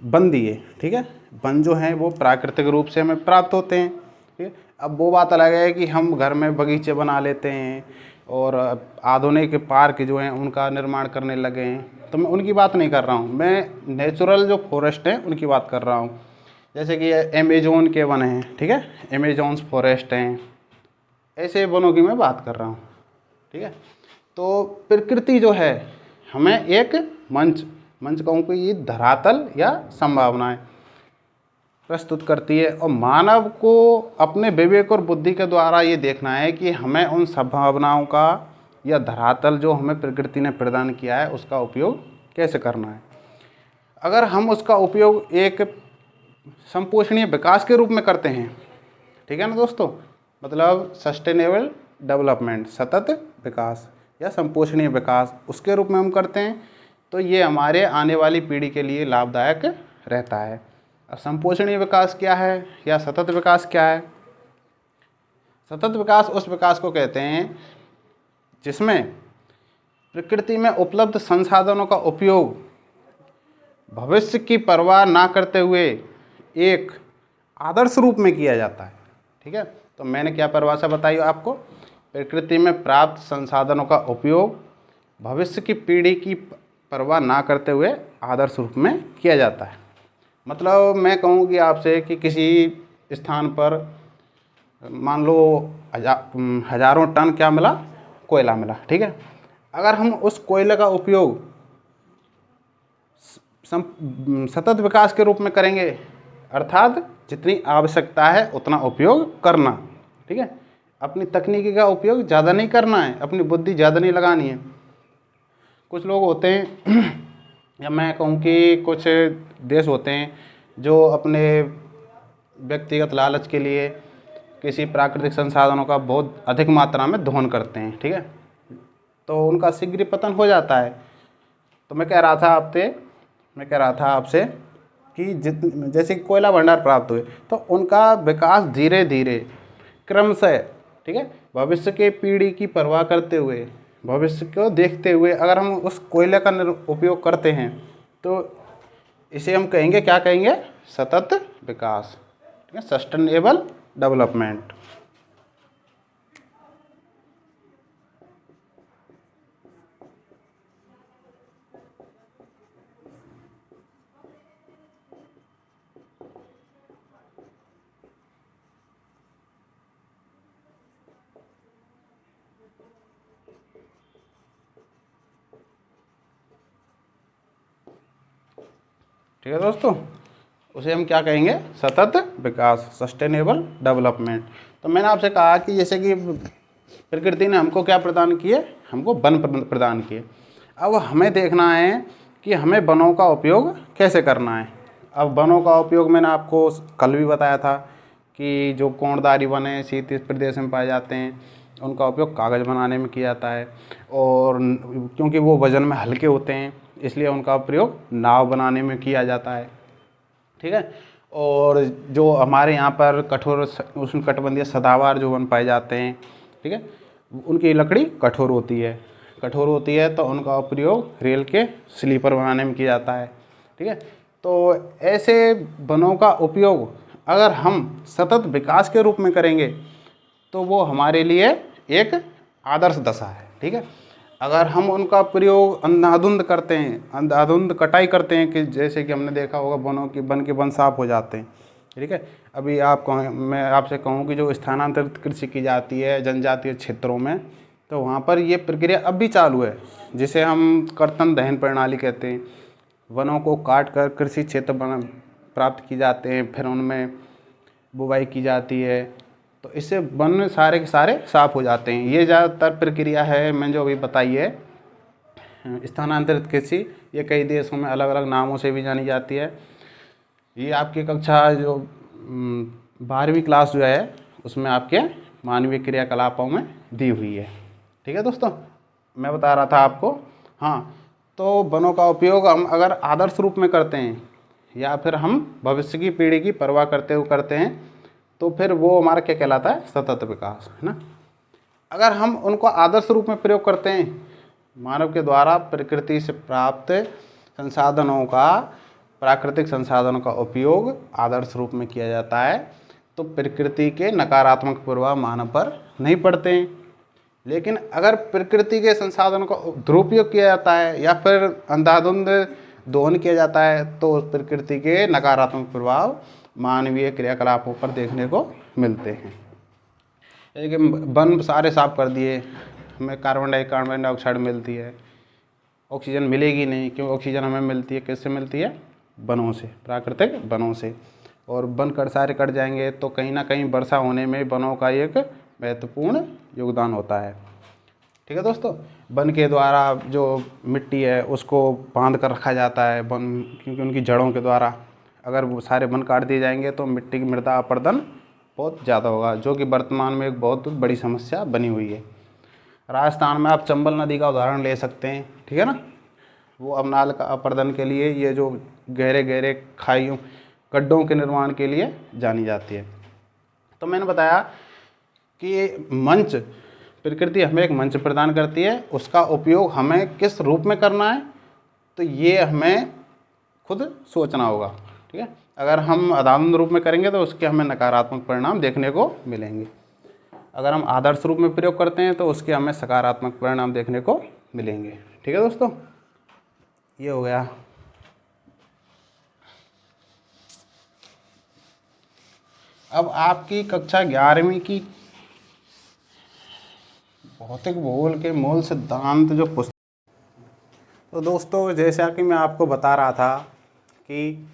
वन दिए। ठीक है, वन जो हैं वो प्राकृतिक रूप से हमें प्राप्त होते हैं। ठीक है, अब वो बात अलग है कि हम घर में बगीचे बना लेते हैं और आधुनिक पार्क जो हैं उनका निर्माण करने लगे हैं, तो मैं उनकी बात नहीं कर रहा हूँ, मैं नेचुरल जो फॉरेस्ट हैं उनकी बात कर रहा हूँ। जैसे कि अमेजोन के वन हैं, ठीक है, अमेजोन्स फॉरेस्ट हैं, ऐसे वनों की मैं बात कर रहा हूँ। ठीक है, तो प्रकृति जो है हमें एक मंच कहूँ कि ये धरातल या संभावनाएं प्रस्तुत करती है, और मानव को अपने विवेक और बुद्धि के द्वारा ये देखना है कि हमें उन संभावनाओं का या धरातल जो हमें प्रकृति ने प्रदान किया है उसका उपयोग कैसे करना है। अगर हम उसका उपयोग एक संपोषणीय विकास के रूप में करते हैं, ठीक है ना दोस्तों, मतलब सस्टेनेबल डेवलपमेंट, सतत विकास या संपोषणीय विकास, उसके रूप में हम करते हैं, तो ये हमारे आने वाली पीढ़ी के लिए लाभदायक रहता है। अब संपोषणीय विकास क्या है या सतत विकास क्या है? सतत विकास उस विकास को कहते हैं जिसमें प्रकृति में उपलब्ध संसाधनों का उपयोग भविष्य की परवाह ना करते हुए एक आदर्श रूप में किया जाता है। ठीक है, तो मैंने क्या परिभाषा बताई आपको, प्रकृति में प्राप्त संसाधनों का उपयोग भविष्य की पीढ़ी की परवाह ना करते हुए आदर्श रूप में किया जाता है। मतलब मैं कहूँ कि आपसे कि किसी स्थान पर मान लो हजारों टन क्या मिला, कोयला मिला। ठीक है, अगर हम उस कोयले का उपयोग सतत विकास के रूप में करेंगे, अर्थात जितनी आवश्यकता है उतना उपयोग करना। ठीक है, अपनी तकनीकी का उपयोग ज़्यादा नहीं करना है, अपनी बुद्धि ज़्यादा नहीं लगानी है। कुछ लोग होते हैं या मैं कहूँ कि कुछ देश होते हैं जो अपने व्यक्तिगत लालच के लिए किसी प्राकृतिक संसाधनों का बहुत अधिक मात्रा में दोहन करते हैं। ठीक है, तो उनका शीघ्र पतन हो जाता है। तो मैं कह रहा था आपसे कि जैसे कोयला भंडार प्राप्त हुए तो उनका विकास धीरे धीरे क्रमशः, ठीक है, भविष्य के पीढ़ी की परवाह करते हुए, भविष्य को देखते हुए अगर हम उस कोयले का उपयोग करते हैं तो इसे हम कहेंगे, क्या कहेंगे, सतत विकास। ठीक है, सस्टेनेबल डेवलपमेंट। ठीक है दोस्तों, उसे हम क्या कहेंगे, सतत विकास, सस्टेनेबल डेवलपमेंट। तो मैंने आपसे कहा कि जैसे कि प्रकृति ने हमको क्या प्रदान किए, हमको वन प्रदान किए। अब हमें देखना है कि हमें वनों का उपयोग कैसे करना है। अब वनों का उपयोग मैंने आपको कल भी बताया था कि जो कोणधारी वन है शीत प्रदेश में पाए जाते हैं, उनका उपयोग कागज़ बनाने में किया जाता है, और क्योंकि वो वज़न में हल्के होते हैं इसलिए उनका प्रयोग नाव बनाने में किया जाता है। ठीक है। और जो हमारे यहाँ पर कठोर उष्णकटिबंधीय सदाबहार जो वन पाए जाते हैं, ठीक है, उनकी लकड़ी कठोर होती है। कठोर होती है तो उनका प्रयोग रेल के स्लीपर बनाने में किया जाता है, ठीक है। तो ऐसे वनों का उपयोग अगर हम सतत विकास के रूप में करेंगे तो वो हमारे लिए एक आदर्श दशा है, ठीक है। अगर हम उनका प्रयोग अंधाधुंध करते हैं, अंधाधुंध कटाई करते हैं, कि जैसे कि हमने देखा होगा वन के वन साफ हो जाते हैं, ठीक है। अभी मैं आपसे कहूँ कि जो स्थानांतरित कृषि की जाती है जनजातीय क्षेत्रों में, तो वहाँ पर ये प्रक्रिया अब भी चालू है, जिसे हम कर्तन दहन प्रणाली कहते हैं। वनों को काट कर कृषि क्षेत्र प्राप्त की जाते हैं, फिर उनमें बुवाई की जाती है, तो इससे वन सारे के सारे साफ हो जाते हैं। ये ज़्यादातर प्रक्रिया है मैंने जो अभी बताई है स्थानांतरित कृषि, ये कई देशों में अलग अलग नामों से भी जानी जाती है। ये आपकी कक्षा जो 12वीं क्लास जो है उसमें आपके मानवीय क्रियाकलापों में दी हुई है, ठीक है दोस्तों। मैं बता रहा था आपको, हाँ, तो वनों का उपयोग हम अगर आदर्श रूप में करते हैं या फिर हम भविष्य की पीढ़ी की परवाह करते हुए करते हैं, तो फिर वो हमारा क्या कहलाता है, सतत विकास, है ना। अगर हम उनको आदर्श रूप में प्रयोग करते हैं, मानव के द्वारा प्रकृति से प्राप्त संसाधनों का, प्राकृतिक संसाधनों का उपयोग आदर्श रूप में किया जाता है, तो प्रकृति के नकारात्मक प्रभाव मानव पर नहीं पड़ते हैं। लेकिन अगर प्रकृति के संसाधनों का दुरुपयोग किया जाता है या फिर अंधाधुंध दोहन किया जाता है, तो प्रकृति के नकारात्मक प्रभाव मानवीय क्रियाकलापों पर देखने को मिलते हैं। जैसे कि वन सारे साफ कर दिए, हमें कार्बन डाइऑक्साइड मिलती है, ऑक्सीजन मिलेगी नहीं, क्यों ऑक्सीजन हमें मिलती है, किससे मिलती है, वनों से, प्राकृतिक वनों से। और वन सारे कट जाएंगे तो कहीं ना कहीं वर्षा होने में वनों का एक महत्वपूर्ण योगदान होता है, ठीक है दोस्तों। वन के द्वारा जो मिट्टी है उसको बांध कर रखा जाता है, वन, क्योंकि उनकी जड़ों के द्वारा अगर वो सारे वन काट दिए जाएंगे तो मिट्टी की मृदा अपरदन बहुत ज़्यादा होगा, जो कि वर्तमान में एक बहुत बड़ी समस्या बनी हुई है। राजस्थान में आप चंबल नदी का उदाहरण ले सकते हैं, ठीक है ना। वो अवनाल का अपरदन के लिए, ये जो गहरे गहरे खाइयों, गड्ढों के निर्माण के लिए जानी जाती है। तो मैंने बताया कि ये मंच, प्रकृति हमें एक मंच प्रदान करती है, उसका उपयोग हमें किस रूप में करना है, तो ये हमें खुद सोचना होगा, ठीक है। अगर हम अदानंद रूप में करेंगे तो उसके हमें नकारात्मक परिणाम देखने को मिलेंगे। अगर हम आदर्श रूप में प्रयोग करते हैं तो उसके हमें सकारात्मक परिणाम देखने को मिलेंगे, ठीक है दोस्तों। ये हो गया। अब आपकी कक्षा 11वीं की भौतिक भूगोल के मूल सिद्धांत जो पुस्तक, तो दोस्तों जैसा कि मैं आपको बता रहा था कि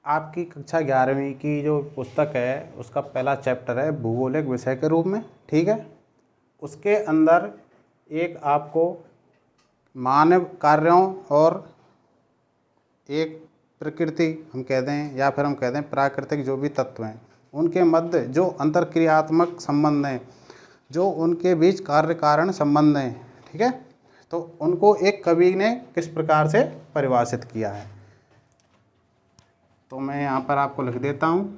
आपकी कक्षा 11वीं की जो पुस्तक है उसका पहला चैप्टर है भूगोल एक विषय के रूप में, ठीक है। उसके अंदर एक आपको मानव कार्यों और एक प्रकृति हम कहते हैं, या फिर हम कहते हैं प्राकृतिक जो भी तत्व हैं उनके मध्य जो अंतरक्रियात्मक संबंध हैं, जो उनके बीच कार्य कारण संबंध हैं, ठीक है, तो उनको एक कवि ने किस प्रकार से परिभाषित किया है, तो मैं यहाँ पर आपको लिख देता हूँ।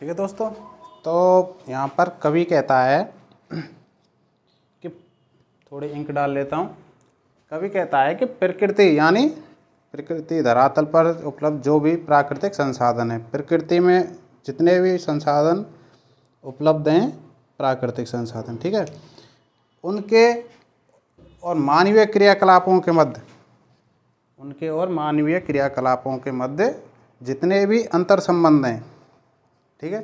ठीक है दोस्तों। तो यहाँ पर कवि कहता है कि, थोड़ी इंक डाल लेता हूँ। कवि कहता है कि प्रकृति यानी प्रकृति धरातल पर उपलब्ध जो भी प्राकृतिक संसाधन है, प्रकृति में जितने भी संसाधन उपलब्ध हैं, प्राकृतिक संसाधन, ठीक है, उनके और मानवीय क्रियाकलापों के मध्य, उनके और मानवीय क्रियाकलापों के मध्य जितने भी अंतर संबंध हैं, ठीक है,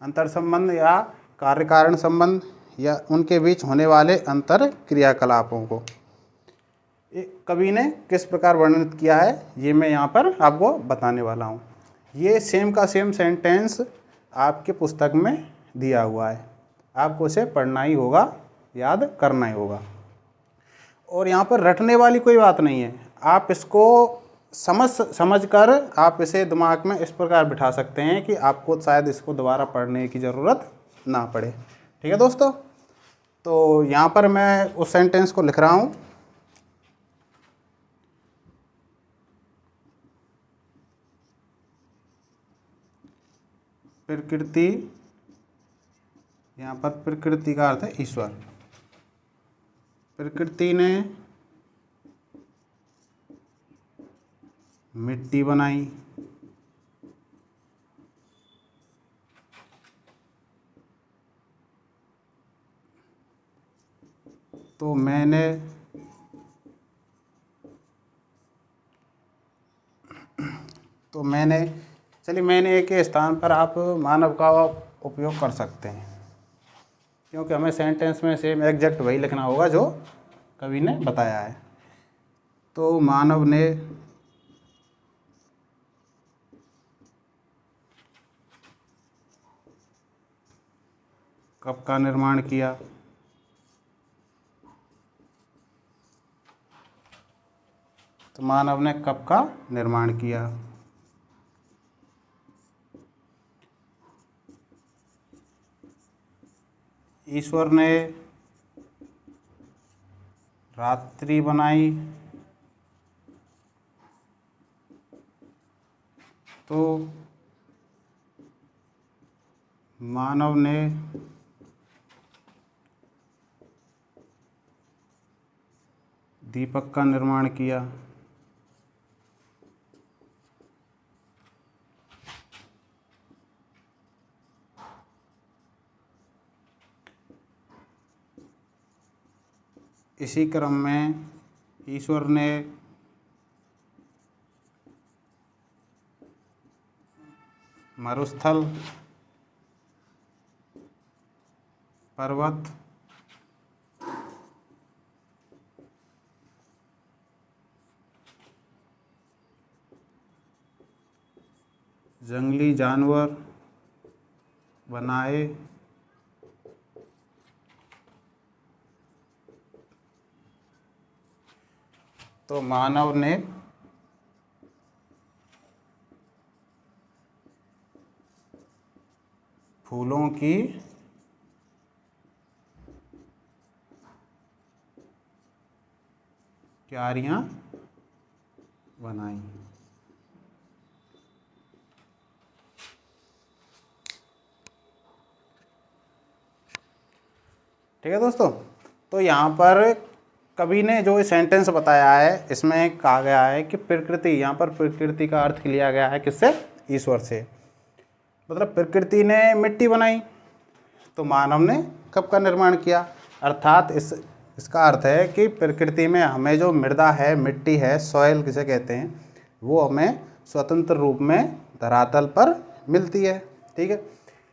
अंतर संबंध या कार्य कारण संबंध या उनके बीच होने वाले अंतर क्रियाकलापों को कवि ने किस प्रकार वर्णित किया है, ये मैं यहाँ पर आपको बताने वाला हूँ। ये सेम का सेम सेंटेंस आपके पुस्तक में दिया हुआ है, आपको उसे पढ़ना ही होगा, याद करना ही होगा। और यहाँ पर रटने वाली कोई बात नहीं है, आप इसको समझ कर आप इसे दिमाग में इस प्रकार बिठा सकते हैं कि आपको शायद इसको दोबारा पढ़ने की ज़रूरत ना पड़े। ठीक है दोस्तों, तो यहाँ पर मैं उस सेंटेंस को लिख रहा हूँ। प्रकृति, यहाँ पर प्रकृति का अर्थ है ईश्वर। प्रकृति ने मिट्टी बनाई, तो मैंने के स्थान पर आप मानव का उपयोग कर सकते हैं, क्योंकि हमें सेंटेंस में सेम एग्जैक्ट वही लिखना होगा जो कवि ने बताया है। तो मानव ने कप का निर्माण किया, तो मानव ने कप का निर्माण किया। ईश्वर ने रात्रि बनाई, तो मानव ने दीपक का निर्माण किया। इसी क्रम में ईश्वर ने मरुस्थल, पर्वत, जंगली जानवर बनाए, तो मानव ने फूलों की क्यारियां बनाई। ठीक है दोस्तों, तो यहाँ पर कवि ने जो सेंटेंस बताया है, इसमें कहा गया है कि प्रकृति, यहाँ पर प्रकृति का अर्थ लिया गया है किससे? ईश्वर से। मतलब प्रकृति ने मिट्टी बनाई, तो मानव ने कप का निर्माण किया। अर्थात इसका अर्थ है कि प्रकृति में हमें जो मृदा है, मिट्टी है, सॉइल किसे कहते हैं, वो हमें स्वतंत्र रूप में धरातल पर मिलती है। ठीक है,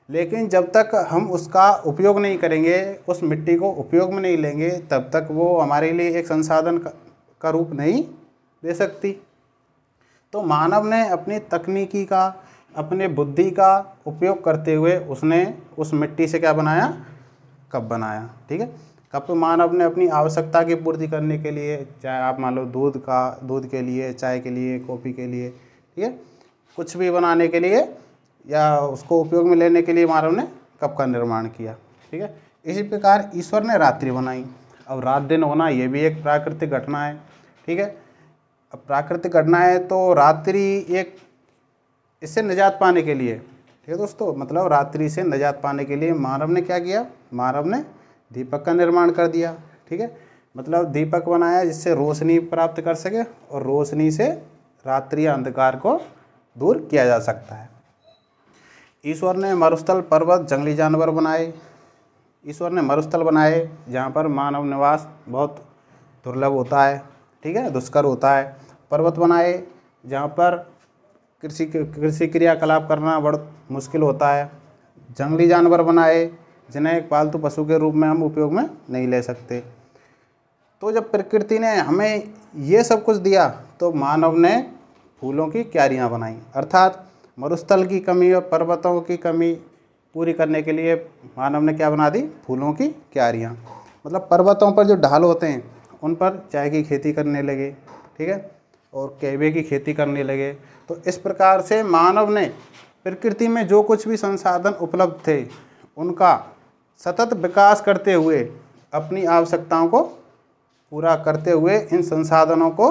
लेकिन जब तक हम उसका उपयोग नहीं करेंगे, उस मिट्टी को उपयोग में नहीं लेंगे, तब तक वो हमारे लिए एक संसाधन का रूप नहीं दे सकती। तो मानव ने अपनी तकनीकी का, अपने बुद्धि का उपयोग करते हुए उसने उस मिट्टी से क्या बनाया? कप बनाया। ठीक है, कप मानव ने अपनी आवश्यकता की पूर्ति करने के लिए, चाहे आप मान लो दूध के लिए, चाय के लिए, कॉफ़ी के लिए, ठीक है, कुछ भी बनाने के लिए या उसको उपयोग में लेने के लिए मानव ने कप का निर्माण किया। ठीक है, इसी प्रकार ईश्वर ने रात्रि बनाई। अब रात दिन होना ये भी एक प्राकृतिक घटना है। ठीक है, अब प्राकृतिक घटना है तो रात्रि एक, इससे निजात पाने के लिए ठीक है दोस्तों। मतलब रात्रि से निजात पाने के लिए मानव ने क्या किया, मानव ने दीपक का निर्माण कर दिया। ठीक है, मतलब दीपक बनाया जिससे रोशनी प्राप्त कर सके और रोशनी से रात्रि अंधकार को दूर किया जा सकता है। ईश्वर ने मरुस्थल, पर्वत, जंगली जानवर बनाए। ईश्वर ने मरुस्थल बनाए जहाँ पर मानव निवास बहुत दुर्लभ होता है, ठीक है, दुष्कर होता है। पर्वत बनाए जहाँ पर कृषि क्रियाकलाप करना बहुत मुश्किल होता है। जंगली जानवर बनाए जिन्हें एक पालतू पशु के रूप में हम उपयोग में नहीं ले सकते। तो जब प्रकृति ने हमें ये सब कुछ दिया तो मानव ने फूलों की क्यारियाँ बनाई, अर्थात मरुस्थल की कमी और पर्वतों की कमी पूरी करने के लिए मानव ने क्या बना दी, फूलों की क्यारियाँ। मतलब पर्वतों पर जो ढाल होते हैं उन पर चाय की खेती करने लगे, ठीक है, और केवे की खेती करने लगे। तो इस प्रकार से मानव ने प्रकृति में जो कुछ भी संसाधन उपलब्ध थे उनका सतत विकास करते हुए अपनी आवश्यकताओं को पूरा करते हुए इन संसाधनों को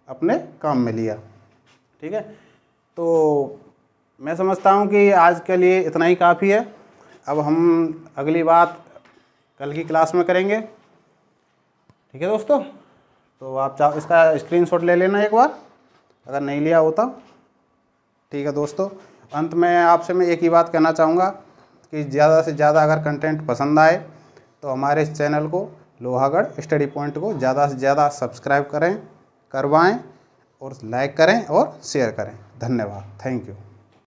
अपने काम में लिया। ठीक है, तो मैं समझता हूँ कि आज के लिए इतना ही काफ़ी है। अब हम अगली बात कल की क्लास में करेंगे। ठीक है दोस्तों, तो आप इसका स्क्रीनशॉट ले लेना एक बार अगर नहीं लिया होता। ठीक है दोस्तों, अंत में आपसे मैं एक ही बात कहना चाहूँगा कि ज़्यादा से ज़्यादा अगर कंटेंट पसंद आए तो हमारे इस चैनल को लोहागढ़ स्टडी पॉइंट को ज़्यादा से ज़्यादा सब्सक्राइब करवाएं और लाइक करें और शेयर करें। धन्यवाद, थैंक यू।